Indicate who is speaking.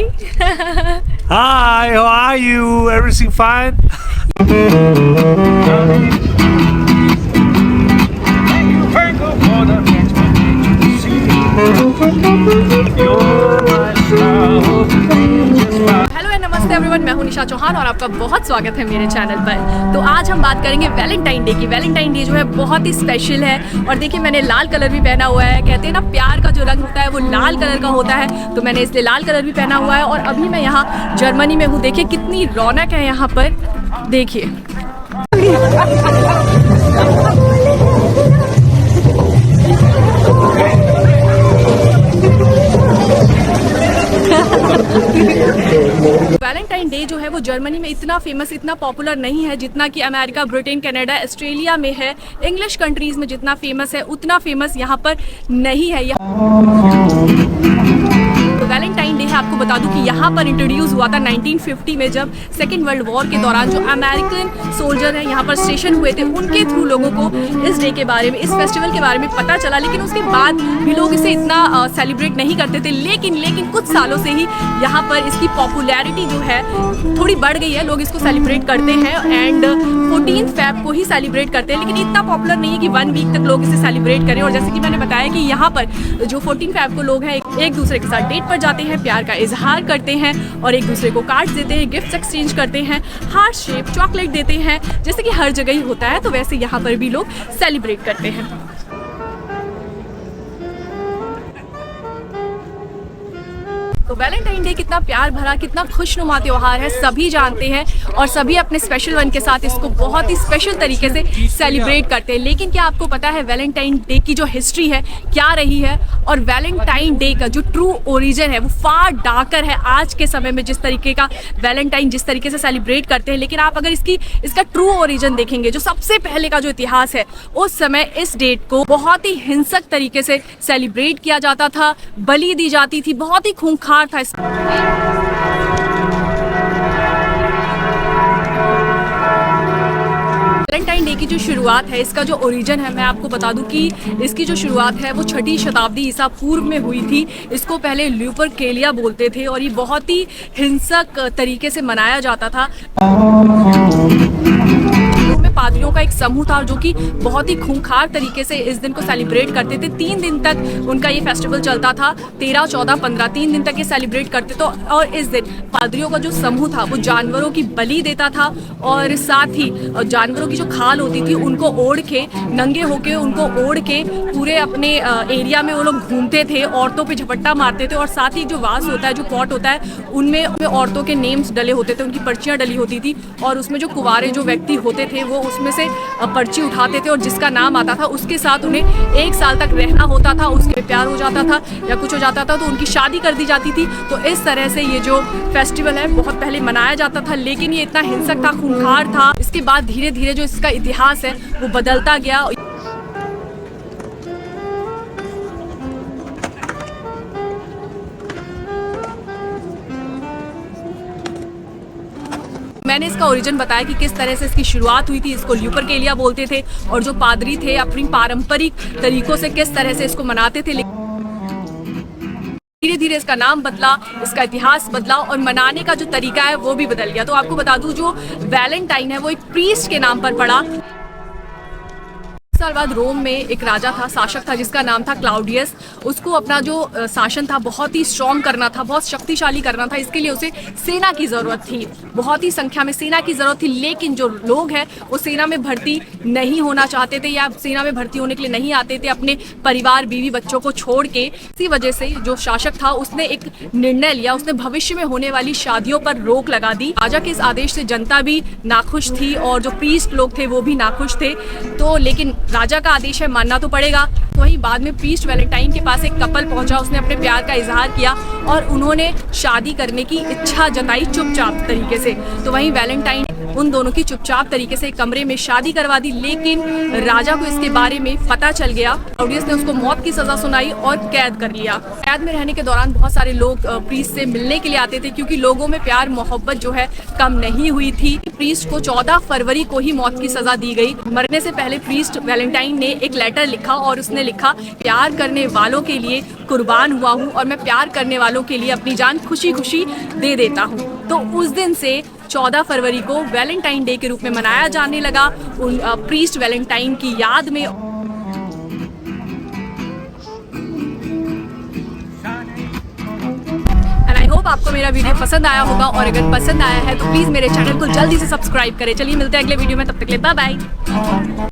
Speaker 1: Hi.
Speaker 2: Hi, how are you? Everything fine?
Speaker 1: Hello and नमस्ते everyone, मैं हूं निशा चौहान और आपका बहुत स्वागत है मेरे चैनल पर। तो आज हम बात करेंगे वैलेंटाइन डे की। वैलेंटाइन डे जो है बहुत ही स्पेशल है और देखिए मैंने लाल कलर भी पहना हुआ है। कहते हैं ना प्यार का जो रंग होता है वो लाल कलर का होता है, तो मैंने इसलिए लाल कलर भी पहना हुआ है। और अभी मैं यहाँ जर्मनी में हूँ, देखिए कितनी रौनक है यहाँ पर, देखिए। वैलेंटाइन डे जो है वो जर्मनी में इतना फेमस, इतना पॉपुलर नहीं है जितना कि अमेरिका, ब्रिटेन, कनाडा, ऑस्ट्रेलिया में है। इंग्लिश कंट्रीज में जितना फेमस है उतना फेमस यहाँ पर नहीं है। तो वैलेंटाइन डे है, आपको बता दूं कि यहाँ पर इंट्रोड्यूस हुआ था 1950 में, जब सेकेंड वर्ल्ड वॉर के दौरान जो अमेरिकन सोल्जर हैं यहाँ पर स्टेशन हुए थे, उनके थ्रू लोगों को इस डे के बारे में, इस फेस्टिवल के बारे में पता चला। लेकिन उसके बाद भी लोग इसे इतना सेलिब्रेट नहीं करते थे। लेकिन कुछ सालों से ही यहाँ पर इसकी पॉपुलैरिटी जो है थोड़ी बढ़ गई है, लोग इसको सेलिब्रेट करते हैं एंड 14 फेब को ही सेलिब्रेट करते हैं। लेकिन इतना पॉपुलर नहीं है कि 1 वीक तक लोग इसे सेलिब्रेट करें। और जैसे कि मैंने बताया कि यहाँ पर जो 14 फेब को लोग हैं एक दूसरे के साथ डेट पर जाते हैं, प्यार का इजहार करते हैं और एक दूसरे को कार्ड्स देते हैं, गिफ्ट्स एक्सचेंज करते हैं, हार्ट शेप चॉकलेट देते हैं, जैसे कि हर जगह ही होता है। तो वैसे यहाँ पर भी लोग सेलिब्रेट करते हैं। तो वैलेंटाइन डे कितना प्यार भरा, कितना खुशनुमा त्योहार है, सभी जानते हैं और सभी अपने स्पेशल वन के साथ इसको बहुत ही स्पेशल तरीके से सेलिब्रेट करते हैं। लेकिन क्या आपको पता है वैलेंटाइन डे की जो हिस्ट्री है क्या रही है? और वैलेंटाइन डे का जो ट्रू ओरिजिन है वो फार डार्कर है आज के समय में, जिस तरीके का वैलेंटाइन जिस तरीके से सेलिब्रेट करते हैं। लेकिन आप अगर इसका ट्रू ओरिजिन देखेंगे, जो सबसे पहले का जो इतिहास है, उस समय इस डेट को बहुत ही हिंसक तरीके से सेलिब्रेट किया जाता था, बलि दी जाती थी, बहुत ही खूंखार था। वैलेंटाइन डे की जो शुरुआत है, इसका जो ओरिजिन है, मैं आपको बता दूं कि इसकी जो शुरुआत है वो 6ठी शताब्दी ईसा पूर्व में हुई थी। इसको पहले ल्यूपरकेलिया बोलते थे और ये बहुत ही हिंसक तरीके से मनाया जाता था। पादरियों का एक समूह था जो कि बहुत ही खूंखार तरीके से इस दिन को सेलिब्रेट करते थे। 3 दिन तक उनका ये फेस्टिवल चलता था, 13, 14, 15, 3 दिन तक ये सेलिब्रेट करते थे। और इस दिन पादरियों का जो समूह था वो जानवरों की बलि देता था और साथ ही जानवरों की जो खाल होती थी उनको ओढ़ के, नंगे होके उनको ओढ़ के पूरे अपने एरिया में वो लोग घूमते थे, औरतों पे झपट्टा मारते थे। और साथ ही जो वास होता है, जो पॉट होता है, उनमें औरतों के नेम्स डले होते थे, उनकी पर्चियाँ डली होती थी और उसमें जो कुंवारे जो व्यक्ति होते थे वो उसमें से पर्ची उठाते थे और जिसका नाम आता था उसके साथ उन्हें 1 साल तक रहना होता था। उसके प्यार हो जाता था या कुछ हो जाता था तो उनकी शादी कर दी जाती थी। तो इस तरह से ये जो फेस्टिवल है बहुत पहले मनाया जाता था, लेकिन ये इतना हिंसक था, खूंखार था। इसके बाद धीरे धीरे जो इसका इतिहास है वो बदलता गया। मैंने इसका ओरिजिन बताया कि किस तरह से इसकी शुरुआत हुई थी। इसको ल्यूपरकेलिया बोलते थे और जो पादरी थे अपनी पारंपरिक तरीकों से किस तरह से इसको मनाते थे। धीरे धीरे इसका नाम बदला, इसका इतिहास बदला और मनाने का जो तरीका है वो भी बदल गया। तो आपको बता दूं जो वैलेंटाइन है वो एक प्रीस्ट के नाम पर पड़ा। साल बाद रोम में एक राजा था, शासक था, जिसका नाम था क्लाउडियस। उसको अपना जो शासन था बहुत ही स्ट्रॉन्ग करना था, बहुत शक्तिशाली करना था। इसके लिए उसे सेना की ज़रूरत थी, बहुत ही संख्या में सेना की ज़रूरत थी। लेकिन जो लोग हैं वो सेना में भर्ती नहीं होना चाहते थे या सेना में भर्ती होने के लिए नहीं आते थे, अपने परिवार, बीवी, बच्चों को छोड़ के। इसी वजह से जो शासक था उसने एक निर्णय लिया, उसने भविष्य में होने वाली शादियों पर रोक लगा दी। राजा के इस आदेश से जनता भी नाखुश थी और जो प्रीस्ट लोग थे वो भी नाखुश थे। तो लेकिन राजा का आदेश है, मानना तो पड़ेगा। तो वहीं बाद में प्रीस्ट वैलेंटाइन के पास एक कपल पहुंचा, उसने अपने प्यार का इजहार किया और उन्होंने शादी करने की इच्छा जताई चुपचाप तरीके से। तो वहीं वैलेंटाइन उन दोनों की चुपचाप तरीके से एक कमरे में शादी करवा दी। लेकिन राजा को इसके बारे में पता चल गया। क्लाउडियस ने उसको मौत की सजा सुनाई और कैद कर लिया। कैद में रहने के दौरान बहुत सारे लोग प्रीस्ट से मिलने के लिए आते थे, क्योंकि लोगों में प्यार मोहब्बत जो है कम नहीं हुई थी। प्रीस्ट को 14 फरवरी को ही मौत की सजा दी गई। मरने से पहले प्रीस्ट वैलेंटाइन ने एक लेटर लिखा और उसने लिखा, प्यार करने वालों के लिए कुर्बान हुआ हूँ और मैं प्यार करने वालों के लिए अपनी जान खुशी खुशी दे देता हूँ। तो उस दिन से 14 फरवरी को वैलेंटाइन डे के रूप में मनाया जाने लगा, उन प्रीस्ट वैलेंटाइन की याद में। एंड आई होप आपको मेरा वीडियो पसंद आया होगा, और अगर पसंद आया है तो प्लीज़ मेरे चैनल को जल्दी से सब्सक्राइब करें। चलिए मिलते हैं अगले वीडियो में, तब तक के लिए बाय बाय।